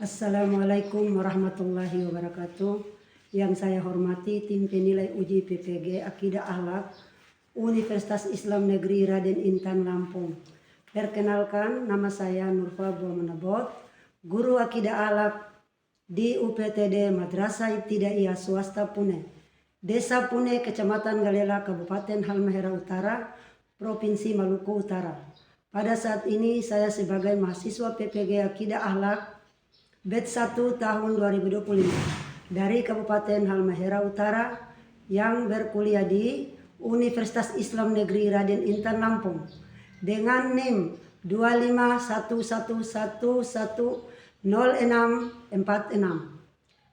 Assalamualaikum warahmatullahi wabarakatuh. Yang saya hormati tim penilai uji PPG Akidah Akhlak Universitas Islam Negeri Raden Intan Lampung. Perkenalkan, nama saya Nurfa Buamanabot, guru Akidah Akhlak di UPTD Madrasah Ibtidaiyah Swasta Pune, Desa Pune, Kecamatan Galela, Kabupaten Halmahera Utara, Provinsi Maluku Utara. Pada saat ini saya sebagai mahasiswa PPG Akidah Akhlak Batch 1 tahun 2025 dari Kabupaten Halmahera Utara yang berkuliah di Universitas Islam Negeri Raden Intan Lampung dengan NIM 25111100646.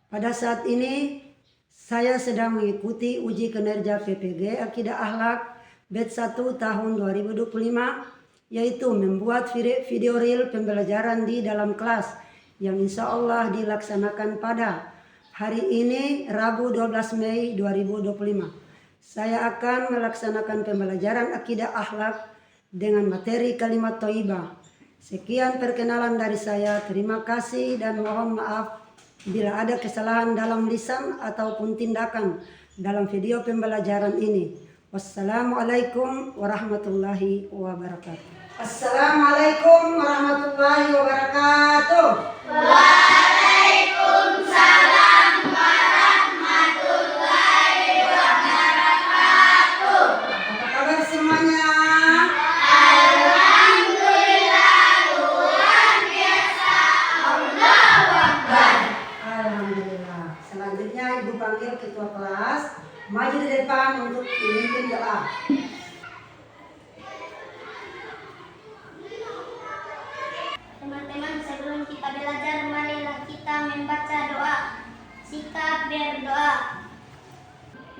Pada saat ini saya sedang mengikuti uji kinerja PPG Akidah Akhlak Batch 1 tahun 2025, yaitu membuat video reel pembelajaran di dalam kelas yang insya Allah dilaksanakan pada hari ini Rabu 12 Mei 2025. Saya akan melaksanakan pembelajaran Akidah Akhlak dengan materi kalimat thayyibah. Sekian perkenalan dari saya. Terima kasih dan mohon maaf bila ada kesalahan dalam lisan ataupun tindakan dalam video pembelajaran ini. Wassalamualaikum warahmatullahi wabarakatuh. Assalamualaikum warahmatullahi wabarakatuh. Waalaikumsalam warahmatullahi wabarakatuh. Apa kabar semuanya? Alhamdulillah, luar biasa. Allahu Akbar. Alhamdulillah. Selanjutnya Ibu panggil ketua kelas maju di depan untuk memimpin doa. Teman-teman, sebelum kita belajar, marilah kita membaca doa. Sikap berdoa.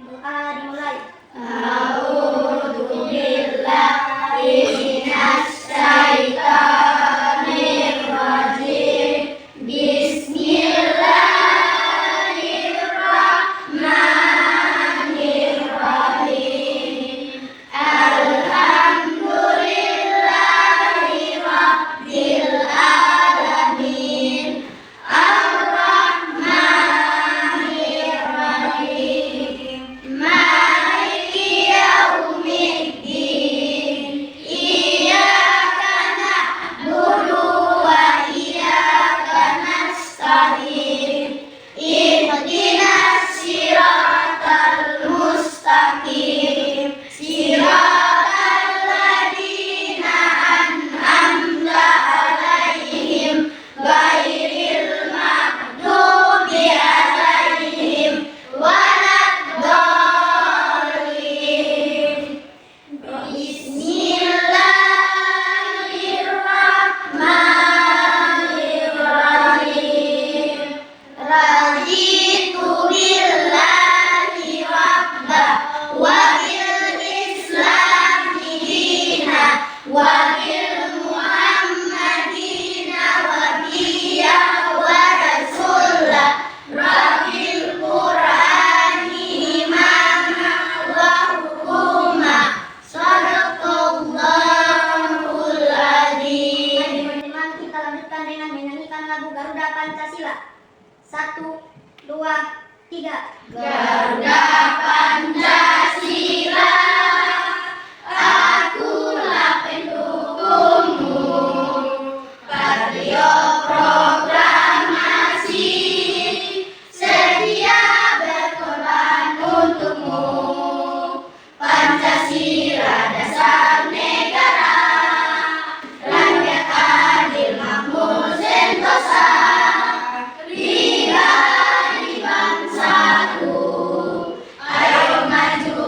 Doa dimulai. A'udzu billahi minasy syaithanir rajim. Bismillahirrahmanirrahim. Alhamdulillahi rabbil alamin. Ar-Rahmanir-Rahim. Maliki yaumiddin. Iyyaka na'budu wa iyyaka nasta'in. Ihdinas siratal mustaqim. Siratal ladzina an'amta 'alaihim ghairil maghdubi 'alaihim waladdallin. Bismillahirrahmanirrahim. Raditu billahi rabba wa bil islami dina wa bil muhammadina wabiyya wa rasulah rabil qur'ani imama wa hukuma. Sadaqallahul adzim. Teman-teman, kita lanjutkan dengan menyanyikan lagu Garuda Pancasila. 1, 2, 3. Garuda Pancasila, akulah pendukungmu. Patriot proklamasi, sedia berkorban untukmu. Pancasila dasar negara, rakyat adil makmur sentosa. Pribadi bangsaku, ayo maju,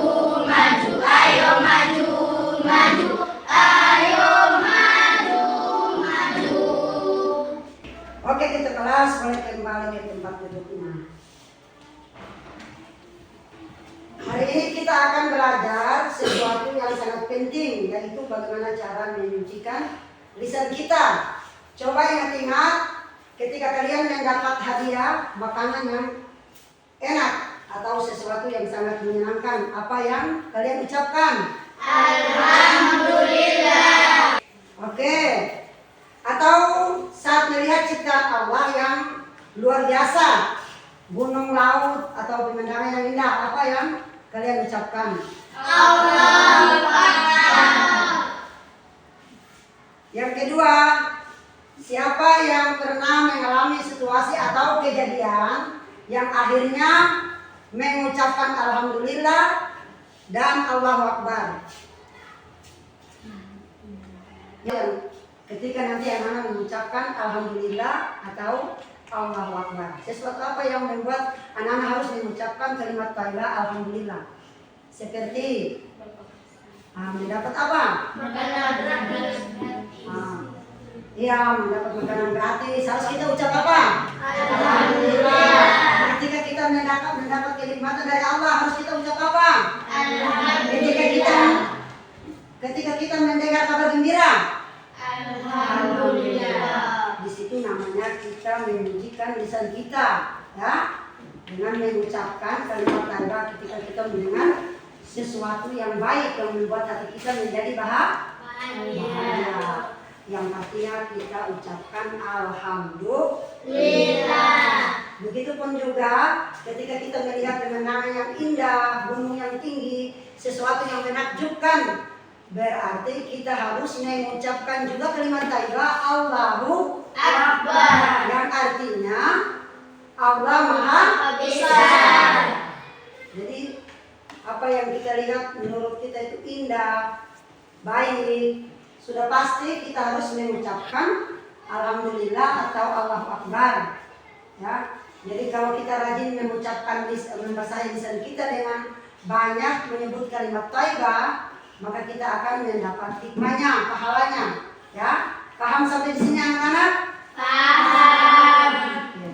maju, ayo maju, maju, ayo maju, maju. Oke, kita kelas boleh kembali ke tempat duduknya. Hari ini kita akan belajar sesuatu yang sangat penting, yaitu bagaimana cara menyucikan lisan kita. Coba ingat-ingat ketika kalian mendapat hadiah makanan yang enak atau sesuatu yang sangat menyenangkan, apa yang kalian ucapkan? Alhamdulillah. Oke. Atau saat melihat ciptaan Allah yang luar biasa, gunung, laut, atau pemandangan yang indah, apa yang kalian ucapkan? Allahu Akbar. Yang kedua, siapa yang pernah mengalami situasi atau kejadian yang akhirnya mengucapkan Alhamdulillah dan Allahu Akbar? Yang ketika nanti anak-anak mengucapkan Alhamdulillah atau Allahu Akbar, sesuatu apa yang membuat anak-anak harus mengucapkan kalimat thayyibah Alhamdulillah? Seperti mendapat apa? Makanan gratis. Iya, mendapat makanan gratis. Harus kita ucap apa? Alhamdulillah. Ketika kita mendapat kenikmatan dari Allah, harus kita ucap apa? Alhamdulillah. Ketika kita mendengar kabar gembira, Alhamdulillah. di situ namanya kita memujikan lisan kita, ya, dengan mengucapkan kalimat thayyibah ketika kita mendengar sesuatu yang baik yang membuat hati kita menjadi bahagia. Yang pastinya kita ucapkan Alhamdulillah. Begitupun juga ketika kita melihat pemandangan yang indah, gunung yang tinggi, sesuatu yang menakjubkan, berarti kita harus mengucapkan juga kalimat thayyibah Allahu Akbar. yang artinya Allah Maha Besar. Jadi apa yang kita lihat menurut kita itu indah, baik, sudah pasti kita harus mengucapkan Alhamdulillah atau Allahu Akbar, ya. Jadi kalau kita rajin mengucapkan membasahi lisan kita dengan banyak menyebut kalimat thayyibah, maka kita akan mendapat hikmahnya, pahalanya, ya. Paham sampai di sini anak-anak? Paham. Ya.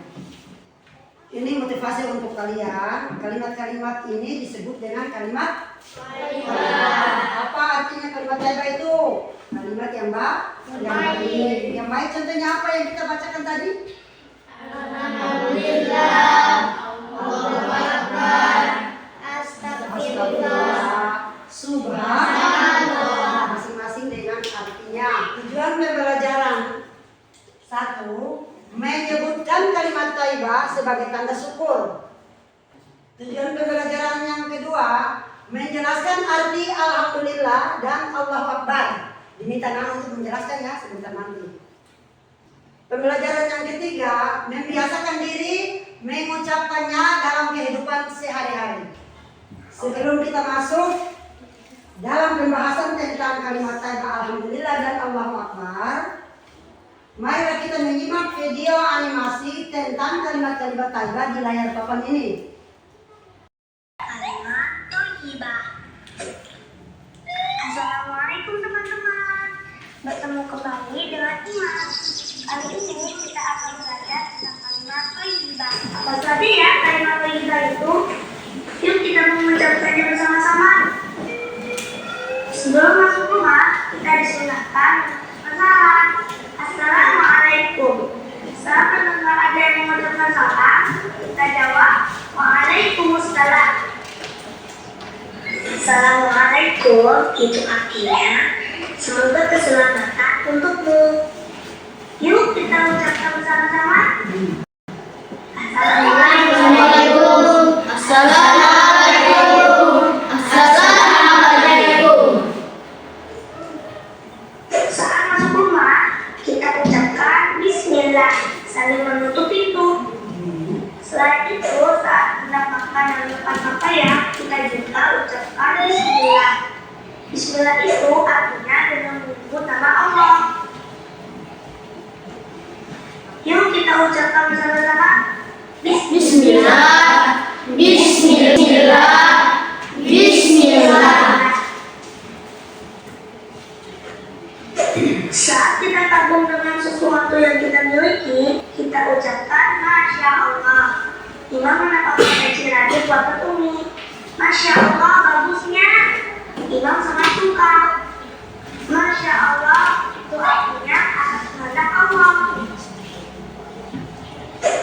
Ini motivasi untuk kalian. Kalimat-kalimat ini disebut dengan kalimat thayyibah. Apa artinya kalimat thayyibah itu? Kalimat yang baik. Yang baik contohnya apa yang kita bacakan tadi? Alhamdulillah. Allahu Akbar. Astagfirullah. Subhanallah. Masing-masing dengan artinya. Tujuan pembelajaran. Satu, menyebutkan kalimat thayyibah sebagai tanda syukur. Tujuan pembelajaran yang kedua, menjelaskan arti Alhamdulillah dan Allahu Akbar. Diminta Nana untuk menjelaskannya sebentar nanti. Pembelajaran yang ketiga, membiasakan diri mengucapkannya dalam kehidupan sehari-hari. Sebelum kita masuk dalam pembahasan tentang kalimat thayyibah Alhamdulillah dan Allahu Akbar, marilah kita menyimak video animasi tentang kalimat-kalimat thayyibah di layar papan ini. Kalimat thayyibah. Assalamualaikum teman-teman. Bertemu kembali dengan Imam. Kali ini kita akan belajar tentang kalimat thayyibah. Apa saja ya kalimat thayyibah itu? Yuk kita mengucapkannya bersama-sama. Sebelum masuk rumah, kita disunahkan salam. Assalamualaikum. Saat mendengar ada yang mengucapkan salam, kita jawab Waalaikumsalam. Assalamualaikum itu artinya semoga keselamatan untukmu. Yuk kita ucapkan bersama-sama. Assalamualaikum. Assalamualaikum. Assalamualaikum. Saat masuk rumah, kita ucapkan Bismillah sambil menutup pintu. Selain itu, saat hendak makan dan lepas pakaian, kita juga ucapkan Bismillah. Bismillah itu artinya dengan menyebut nama Allah. Yuk kita ucapkan bersama-sama. Bismillah. Bismillah. Bismillah. Saat kita kagum dengan sesuatu yang kita miliki, kita ucapkan Masya Allah. Imam menetapkan kecil lagi buat petuni. Masya Allah bagusnya. Imam sangat suka. Masya Allah itu artinya atas kehendak Allah.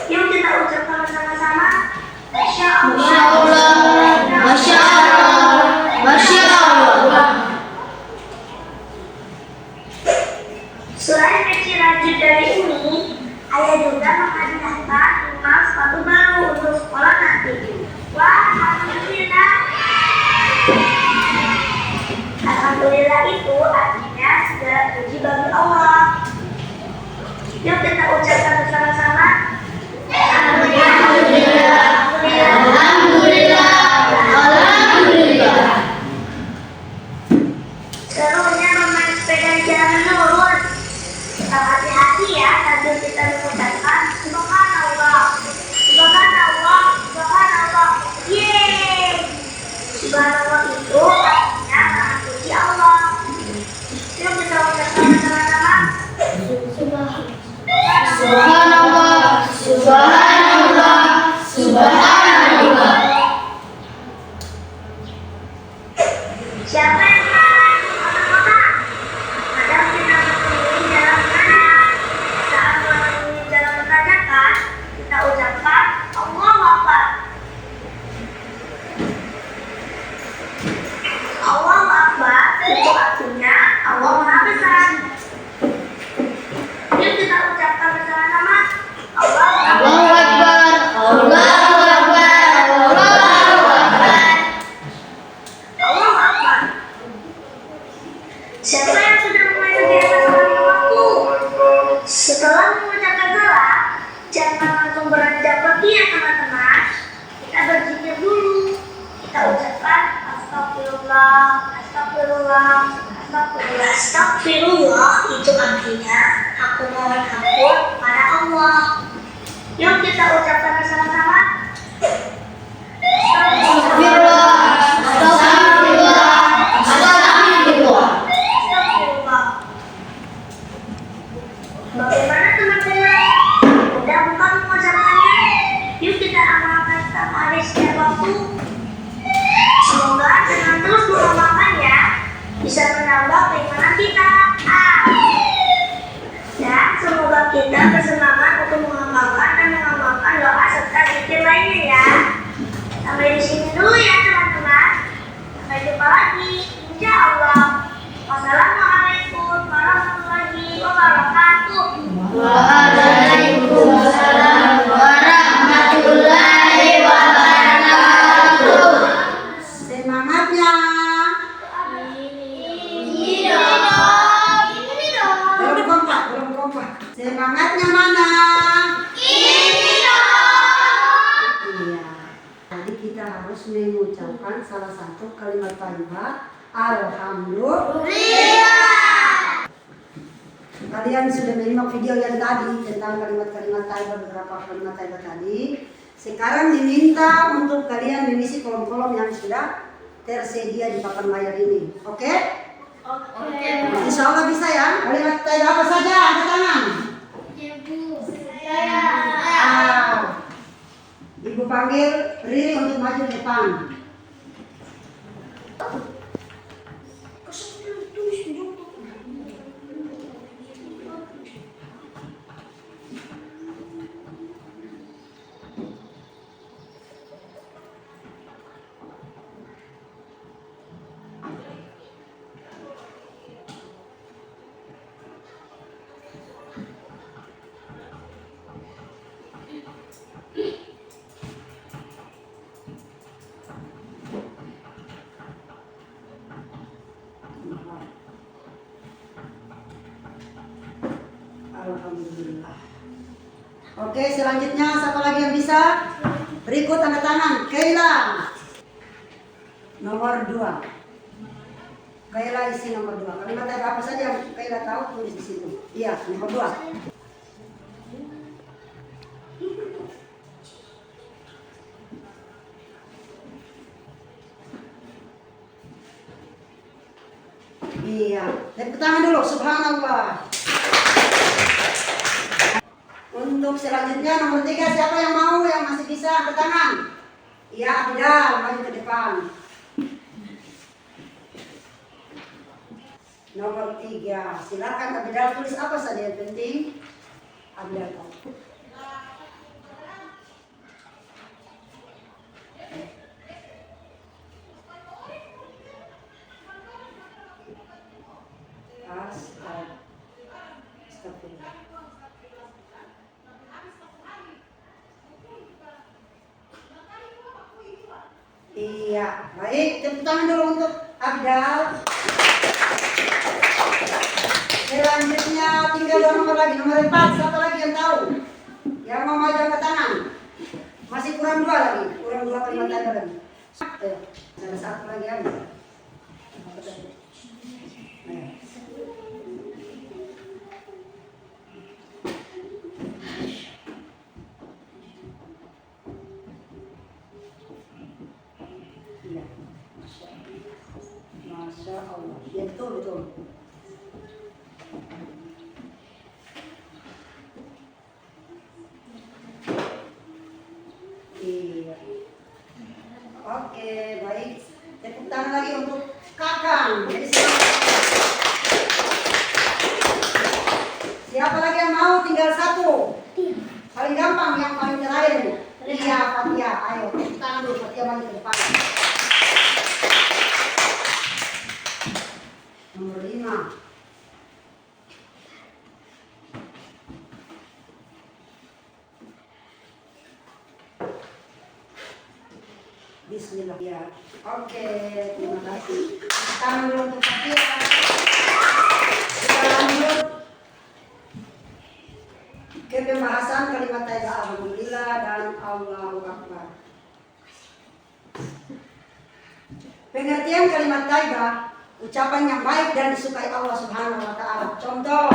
Yuk kita ucapkan bersama-sama. Masya Allah. Masya Allah. Masya Allah. Masya Allah. Selain kecil rajin dari ini, ayah juga menghadiahkan astagfirullah, astagfirullah, astagfirullah. Astagfirullah itu artinya aku mohon ampun pada Allah. Yuk kita ucapkan bersama-sama. Astagfirullah, astagfirullah, astagfirullah. Astagfirullah. Bagaimana teman-teman? Udah bukan mengucapkannya? Yuk kita amalkan setiap hari setiap waktu. Semoga dengan terus mengamalkannya bisa menambah keimanan kita. Dan semoga kita bersemangat untuk mengamalkan dan mengamalkan doa serta zikir lainnya ya. Sampai di sini dulu ya teman-teman. Sampai jumpa lagi. Insya Allah. Wassalamualaikum warahmatullahi wabarakatuh. Waalaikumsalam warahmatullahi wabarakatuh. Semangatnya. Ini dong. Ini dong. Belum kompak, belum kompak. Semangatnya mana? Ini dong. Iya. Tadi kita harus mengucapkan salah satu kalimat thayyibah. Alhamdulillah. Kalian sudah menyimak video yang tadi tentang kalimat-kalimat thayyibah, beberapa kalimat thayyibah tadi. Sekarang diminta untuk kalian mengisi kolom-kolom yang sudah tersedia di papan layar ini. Oke? Oke. Insya Allah bisa ya. Kalimat thayyibah apa saja? Angkat tangan. Ah. Ibu panggil Riri untuk maju ke depan. Alhamdulillah. Oke, selanjutnya siapa lagi yang bisa? Berikut tanda tangan. Kaila. Nomor 2. Kaila isi nomor 2. Kalimat apa saja yang Kaila tahu tulis di situ. Iya, nomor 2. Iya, tepuk tangan dulu. Subhanallah. Untuk selanjutnya nomor 3, siapa yang mau, yang masih bisa angkat tangan? Iya, Abidal, maju ke depan. Nomor 3, silakan Abidal tulis apa saja yang penting. Abidal tahu. Astagfirullah. Iya, baik. Tepuk tangan dulu untuk Abdal. Selanjutnya tinggal 2 nomor lagi. Nomor 4, siapa lagi yang tahu? Yang mau maju angkat tangan. Masih kurang 2 lagi. Kurang 2 kalimat tanda lagi. Ada 1 lagi ada. Masya Allah. Ya betul, betul. Iya. Oke, baik. Tepuk tangan lagi untuk Kakang. Jadi siapa lagi yang mau? Tinggal 1. Paling gampang, yang paling terakhir. Iya, Fatia. Ayo, tepuk tangan dulu. Fatia maju ke depan. Nomor 5. Bismillah ya. Oke, terima kasih. Tangan dulu untuk Fatia. Kita lanjut ke pembahasan kalimat thayyibah Alhamdulillah dan Allahu Akbar. Pengertian kalimat thayyibah, ucapan yang baik dan disukai Allah Subhanahu wa taala. Contoh,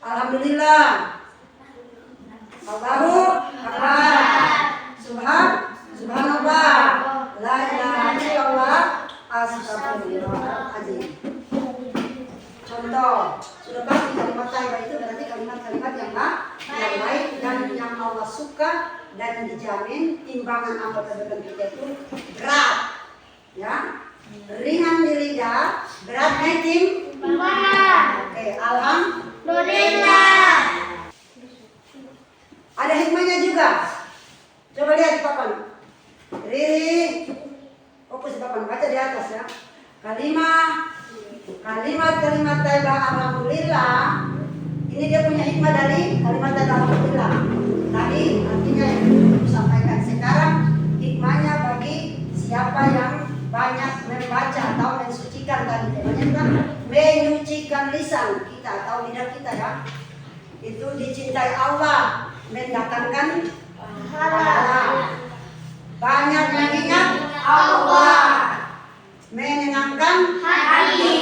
alhamdulillah, Allahu akbar, subhanallah, la ilaha illallah, astagfirullahaladzim. Contoh, sudah pasti kalimat thayyibah itu berarti kalimat-kalimat yang baik dan yang Allah suka, dan dijamin timbangan amal kebaikan kita itu berat, ya, ringan di lidah, berat tim. Oke, alhamdulillah. Ada hikmahnya juga. Coba lihat papan. Riri, fokus papan, baca di atas ya. Kalimat thayyibah alhamdulillah. Ini dia punya hikmah dari kalimat thayyibah alhamdulillah. Tadi artinya yang disampaikan. Sekarang hikmahnya bagi siapa yang banyak membaca atau mensucikan tadi. Temanya kan menyucikan lisan kita atau lidah kita ya. Itu dicintai Allah, mendatangkan pahala. Banyak mengingat Allah, menyenangkan hati.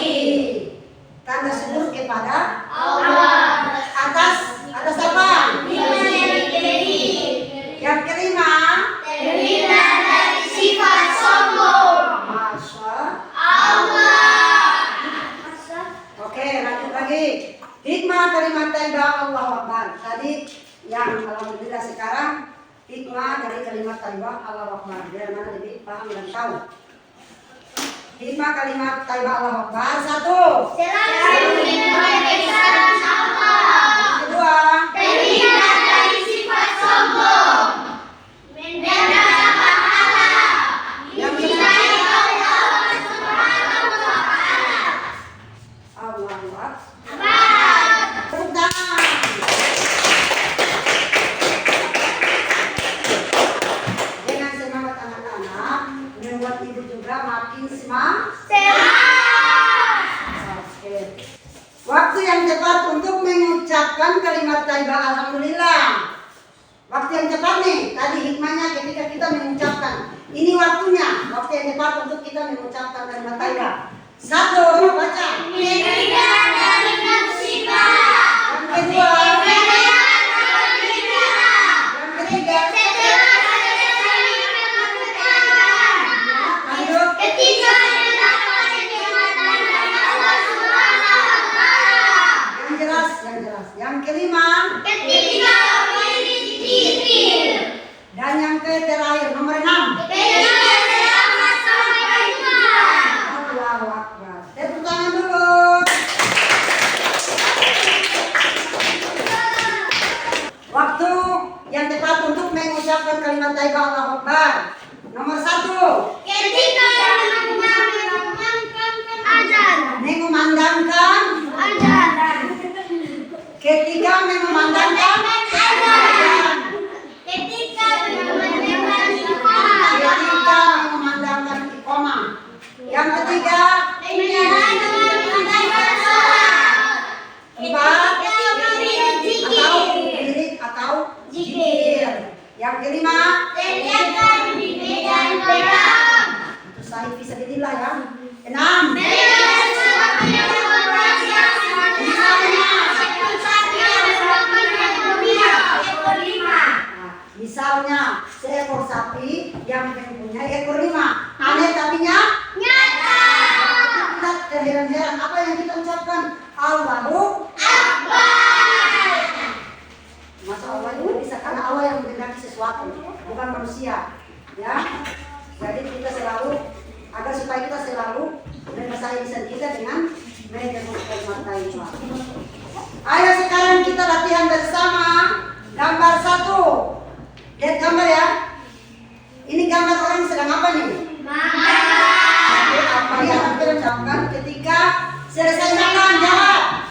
Tanda syukur kepada Allah. Atas apa? Yang kelima, Terhindar dari sifat sombong. Masya Allah. Oke, lanjut lagi. Hikmah kalimat thayyibah Allahu Akbar. Tadi yang alhamdulillah, sekarang hikmah dari kalimat thayyibah Allahu Akbar. Biar mana lebih paham dan tahu. Hikmah kalimat thayyibah Allahu Akbar. 1. Selalu mengesahkan Allah. Kedua. Terhindar dari sifat sombong. Mendapat pahala. Dicintai Allah Subhanahu wa taala. Allahu Akbar. Akbar. Tepuk tangan. Dengan semangat anak-anak, membuat ibu juga makin semangat. Sehat. Oke. Waktu yang tepat untuk mengucapkan kalimat thayyibah alhamdulillah. Waktu yang tepat nih, tadi hikmahnya ketika kita mengucapkan. Ini waktunya, waktu yang tepat untuk kita mengucapkan kalimat thayyibah. 1, baca. Terhindar dari musibah. Yang kedua. Yang ketiga. Setelah selesai mengucapkan. Lanjut. Ketiga, mendapat kenikmatan dari Allah Subhanahu wa taala. Yang jelas. Yang kelima. Ketiga, berzikir. Dan yang terakhir, nomor 6. Ketiga, selamat sampai Tuhan. Allahu Akbar. Tepuk tangan dulu. Waktu yang tepat untuk mengucapkan kalimat thayyibah Allahu Akbar. Nomor 1. Ketika mengumandangkan azan. Mengumandangkan. Ketika mengumandangkan azan. Ketika mengumandangkan iqamah. Ketika mengumandangkan iqamah. Yang ketiga. Menjalankan sholat. 4. Ketika berzikir. Atau zikir. Yang kelima. Sediakan di medan perang. Itu sahih fisabilillah ya. 6. Dengan sesuatu yang berwajah. Misalnya, ekor sapi yang berwarna dunia. Ekor 5. Misalnya seekor sapi yang mempunyai ekor 5. Aneh tapi Nyata. kita terheran-heran apa yang kita ucapkan. Allahu Akbar. Masa Allah itu bisa, karena Allah yang menghendaki sesuatu, bukan manusia, ya. Jadi kita selalu, agar supaya kita selalu membasahi lisan kita dengan menyebut kalimat thayyibah. Ayo sekarang kita latihan bersama. Gambar 1. Lihat gambar ya. Ini gambar orang sedang apa nih? Apa yang akan diucapkan ketika selesai makan? Jawab.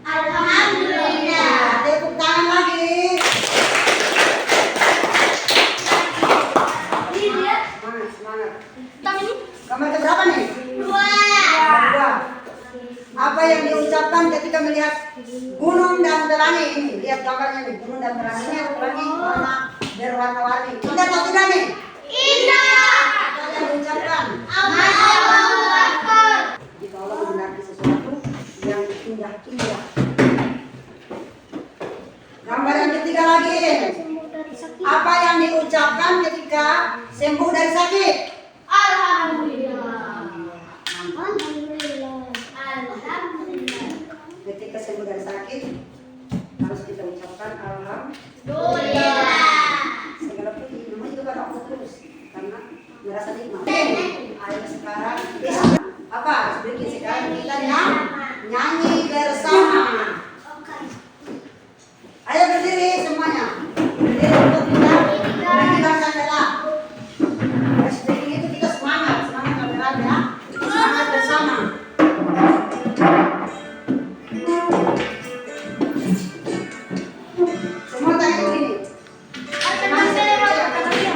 Alhamdulillah. Tepuk tangan lagi. Semangat. Gambar keberapa nih? 2. Kedua. Apa yang diucapkan ketika melihat gunung dan pelangi ini? Lihat gambarnya nih, gunung dan pelanginya, pelangi warna berwarna-warni. Indah atau tidak nih? Indah. Apa yang diucapkan sembuh dari sakit? Alhamdulillah. Ketika sembuh dari sakit harus kita ucapkan Alhamdulillah. segala puji. Memang itu kan aku terus karena merasa nikmat. Ayo sekarang apa? Sedikit sekarang kita nyanyi bersama. Ayo berdiri semuanya. Berdiri untuk kita menghilangkan lelah. Sedikit itu kita semangat kamera ya. Semangat bersama. Semua tadi begini. Boleh goyang biar kita jalan-jalan ya.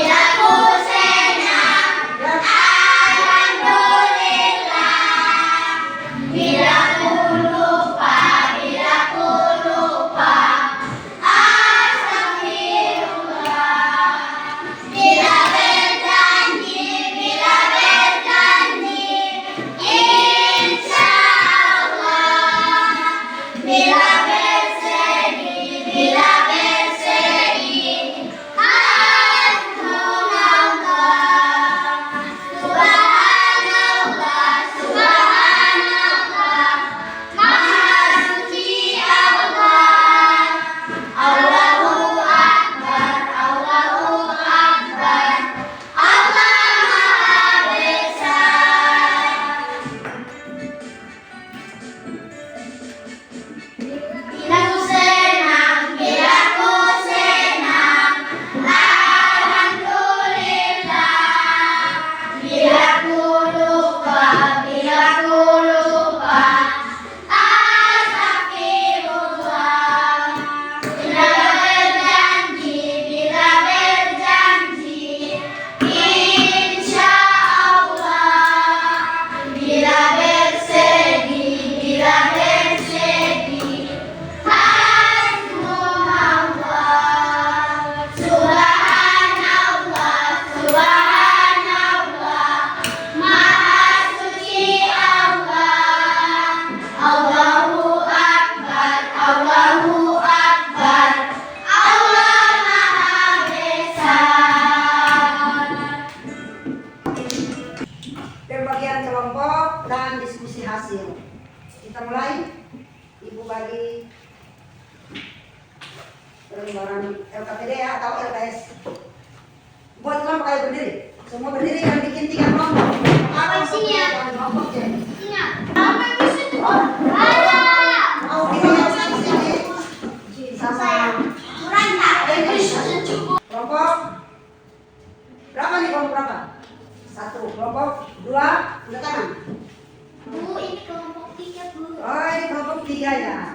Aku senang. Alhamdulillah. Bila ku lupa, astagfirullah. Bila berjanji, insya Allah. Bila bersedih, Subhanallah, Subhanallah, Maha suci Allah. Allahu Akbar, Allahu Akbar, Allah Maha Besar. Bila ku senang, alhamdulillah. Bila ku lupa, astagfirullah. Bila berjanji, insya Allah. Bila bersedih, hasbunallah. Subhanallah, Subhanallah, Maha suci Allah. Allahu Akbar, Allahu Akbar, Allah Maha Besar. Pembagian kelompok dan diskusi hasil. Kita mulai. Ibu bagi lembaran LKPD ya atau LKS. Buat kelompok ayo berdiri. Semua berdiri dan bikin 3 kelompok. Apa Siap. kelompok ya? Ingat, apa yang bisa itu? Allah. Mau kita yang satu sini sama kelompok berapa nih kelompok berapa? 1 kelompok 2 angkat tangan. Bu, ini kelompok 3, Bu. Oh ini kelompok 3 ya.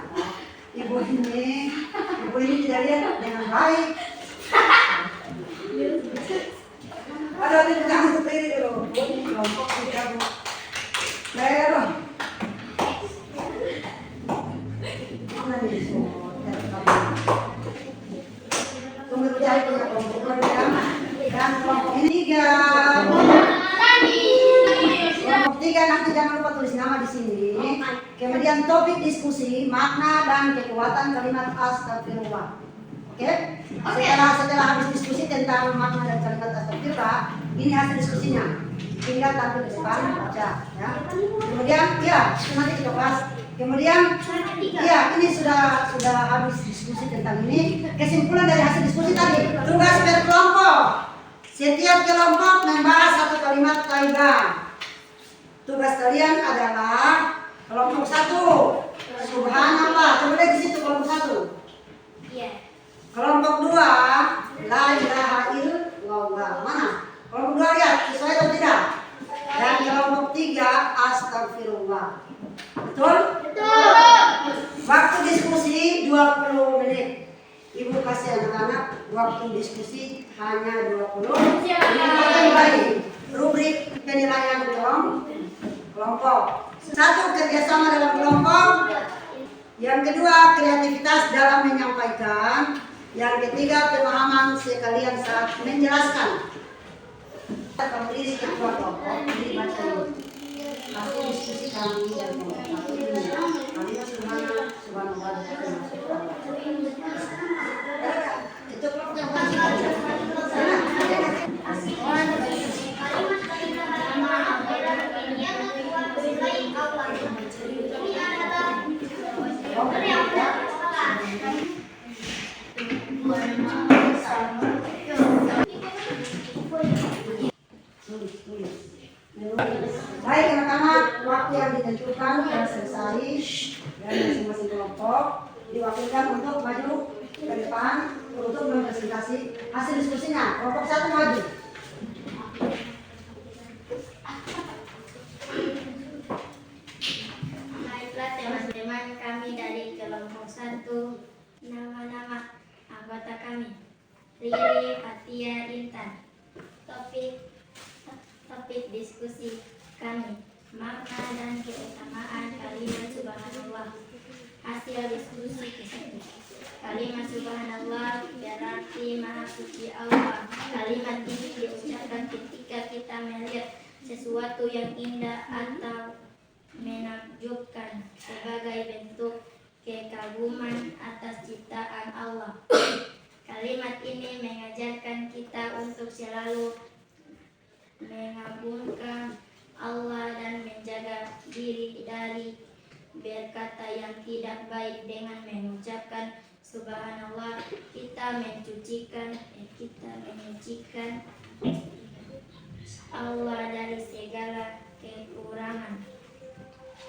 Ibu ini tidak lihat dengan baik. Ada di belakang itu tadi dulu. Bu ini kelompok 3 Bu. Baik mana nih semua? Tunggu cari punya kelompok 2 dan kelompok ini 3. Kelompok 3 nanti jangan lupa tulis nama di sini. Kemudian topik diskusi, makna dan kekuatan kalimat astagfirullah. Oke? Setelah habis diskusi tentang makna dan kalimat astagfirullah, ini hasil diskusinya. Tinggal tampil ke depan baca, ya. Kemudian itu nanti kita bahas. Kemudian ini sudah habis diskusi tentang ini. Kesimpulan dari hasil diskusi tadi, tugas per kelompok. Setiap kelompok membahas 1 kalimat kaidah. Tugas kalian adalah kelompok 1 Subhanallah. Coba lihat di situ kelompok 1. Iya. Kelompok 2 La ilaha illallah. Mana? Kelompok 2 lihat sesuai atau tidak? Dan kelompok 3 astagfirullah. Betul? Betul. Waktu diskusi 20 menit. Ibu kasih anak-anak waktu diskusi hanya 20 menit. Kembali rubrik penilaian kelompok. 1 kerjasama dalam kelompok. Yang kedua kreativitas dalam menyampaikan. Yang ketiga pemahaman sekalian saat menjelaskan. Kamu diri yang keluar kelompok, jadi baca dulu. Hasil diskusi kami dan kelompok kami sudah lanjutkan telah selesai dan masing-masing kelompok diwakilkan untuk maju ke depan untuk mempresentasi hasil diskusinya. Kelompok 1 maju. Baiklah teman-teman kami dari kelompok 1, nama-nama anggota kami: Riri, Fatia, Intan. Topik diskusi kami: makna dan keutamaan kalimat subhanallah. Hasil diskusi ke-1. Kalimat subhanallah berarti maha suci Allah. Kalimat ini diucapkan ketika kita melihat sesuatu yang indah atau menakjubkan sebagai bentuk kekaguman atas ciptaan Allah. Kalimat ini mengajarkan kita untuk selalu mengagungkan Allah dan menjaga diri dari berkata yang tidak baik. Dengan mengucapkan subhanallah kita menyucikan Allah dari segala kekurangan.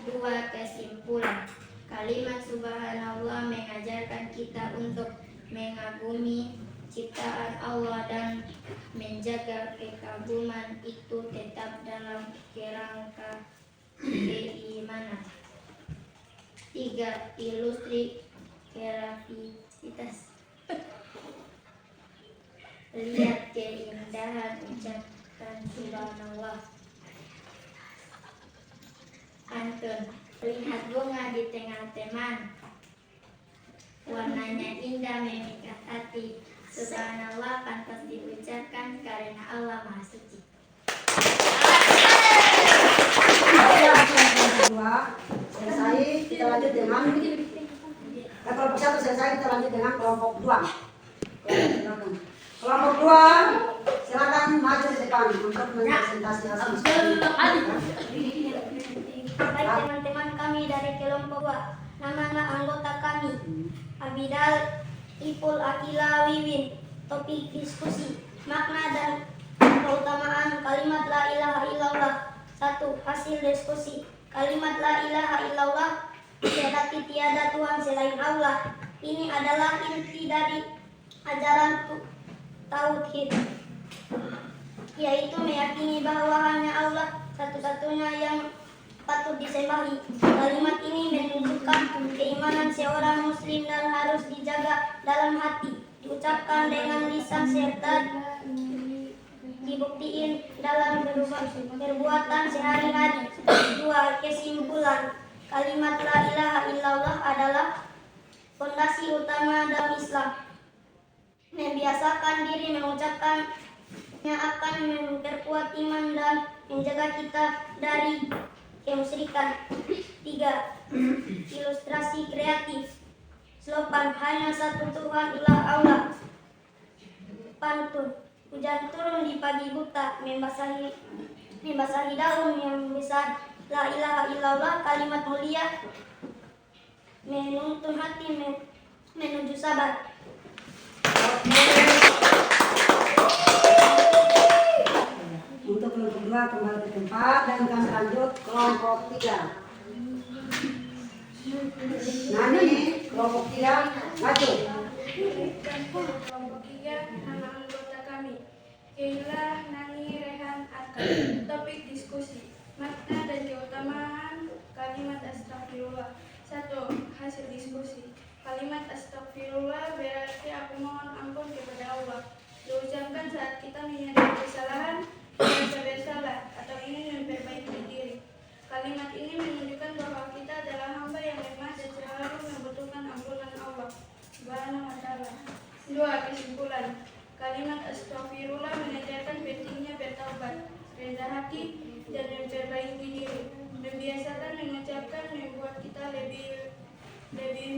2. Kesimpulan. Kalimat subhanallah mengajarkan kita untuk mengagumi ciptaan Allah dan menjaga kekaguman itu tetap dalam kerangka keimanan. 3. Ilustrasi kreativitas. Lihat keindahan ucapan subhanallah. Pantun. Lihat bunga di tengah teman, warnanya indah memikat hati. Subhanallah pantas diucapkan karena Allah Maha Suci. Kelompok 2 selesai, kita lanjut dengan kelompok 1 selesai, kita lanjut dengan kelompok 2. Kelompok 2 silakan maju ke depan untuk mempresentasi hasil diskusi. Baik teman-teman kami dari kelompok 2, nama-nama anggota kami: Abidal, Ipul, Akila, Wiwin. Topik diskusi: makna dan keutamaan kalimat la ilaha illallah. 1. Hasil diskusi. Kalimat la ilaha illallah berarti tiada Tuhan selain Allah. Ini adalah inti dari ajaran tauhid, yaitu meyakini bahwa hanya Allah satu-satunya yang patut disembahi. Kalimat ini menunjukkan keimanan seorang muslim dan harus dijaga dalam hati, diucapkan dengan lisan serta dibuktiin dalam perbuatan sehari-hari. 2. Kesimpulan. Kalimat la ilaha illallah adalah fondasi utama dalam Islam. Membiasakan diri mengucapkannya akan memperkuat iman dan menjaga kita dari kemusyrikan. 3. Ilustrasi kreatif. Slogan: hanya satu Tuhan, ilah Allah. Pantun. Hujan turun di pagi buta, membasahi daun yang besar. La ilaha illallah kalimat mulia menuntun hati menuju sabar. Untuk kelompok 2 kembali ke tempat dan kami lanjut kelompok 3. Nani, kelompok 3 maju. Kelompok 3, nama anggota kami: Keila, Nani, Rehan, Atka. Topik diskusi: makna dan keutamaan kalimat astagfirullah. 1. Hasil diskusi. Kalimat astagfirullah berarti aku mohon ampun kepada Allah. Diucapkan saat kita menyadari kesalahan, merasa bersalah, atau ingin memperbaiki diri. Kalimat ini menunjukkan bahwa kita adalah hamba yang lemah dan selalu membutuhkan ampunan Allah Subhanahu wa Ta'ala. 2. Kesimpulan. Kalimat astagfirullah mengajarkan pentingnya bertaubat, rendah hati, dan memperbaiki diri. Membiasakan mengucapkan membuat kita lebih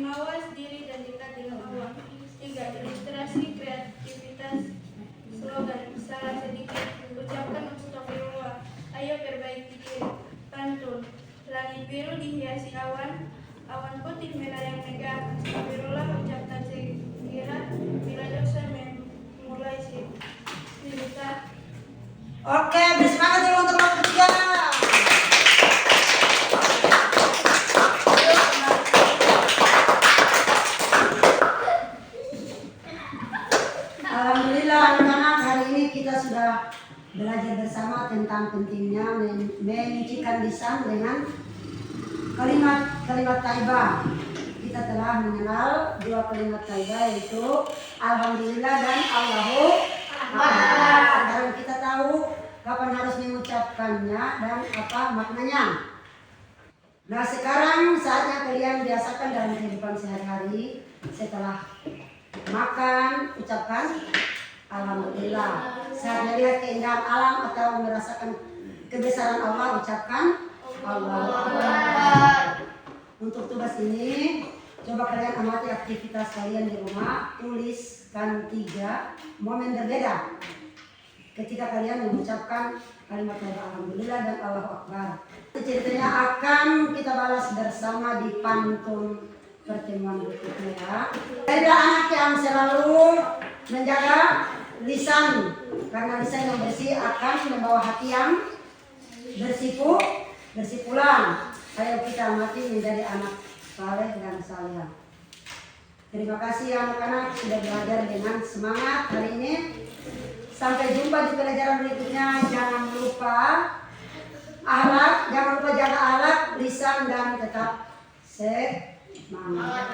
mawas diri dan dekat dengan Allah. 3. Ilustrasi kreativitas. Slogan: salah sedikit, ucapkan astagfirullah, ayo perbaiki diri. Pantun. Langit biru dihiasi awan, awan putih melayang megah. Astagfirullah ucapkan segera bila dosa mulai sebentar. Oke, bersemangat dulu untuk kelompok 3. belajar bersama tentang pentingnya menyucikan lisan dengan kalimat Thayyibah. Kita telah mengenal dua kalimat Thayyibah, yaitu Alhamdulillah dan Allahu Akbar. Sekarang kita tahu kapan harus mengucapkannya dan apa maknanya. Nah, sekarang saatnya kalian biasakan dalam kehidupan sehari-hari. Setelah makan, ucapkan Alhamdulillah. Saat melihat keindahan alam atau merasakan kebesaran Allah, ucapkan Allahu Akbar. Untuk tugas ini, coba kalian amati aktivitas kalian di rumah. Tuliskan 3 momen berbeda ketika kalian mengucapkan kalimat Alhamdulillah dan Allahu Akbar. Ceritanya akan kita balas bersama di pantun pertemuan berikutnya ya. Ada anak yang selalu menjaga lisan, karena lisan yang bersih akan membawa hati yang bersih pula. Ayo kita amati menjadi anak saleh dan salihah. Terima kasih anak-anak sudah belajar dengan semangat hari ini. Sampai jumpa di pelajaran berikutnya. Jangan lupa jaga akhlak, lisan dan tetap semangat.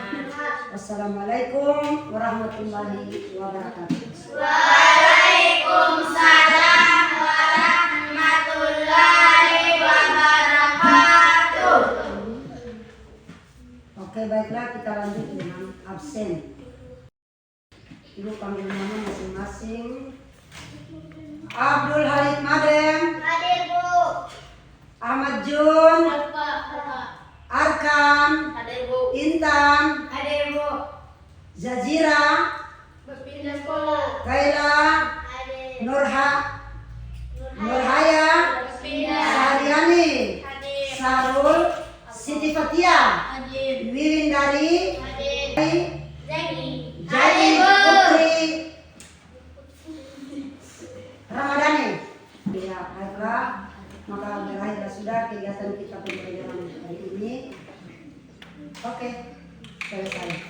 Wassalamualaikum warahmatullahi wabarakatuh. Waalaikumsalam warahmatullahi wabarakatuh. Oke, baiklah, kita lanjut dengan absen. Ibu panggil nama masing-masing. Abdul Halid Madem, Hadir, Bu. Ahmad Jun, Bapak. Arkan, Hadir, Bu. Intan, Hadir, Bu. Zazira, Berpindah sekolah. Kaila, Hadir. Nurhaya, Berpindah. Sahriani, Hadir. Sarul, Siti Fatia, Hadir. Wiwin dari Hadir. Zaki. Jadi Putri Ramadhani. Ya, baiklah. Maka berakhirlah sudah kegiatan kita pembelajaran hari ini. Oke, selesai.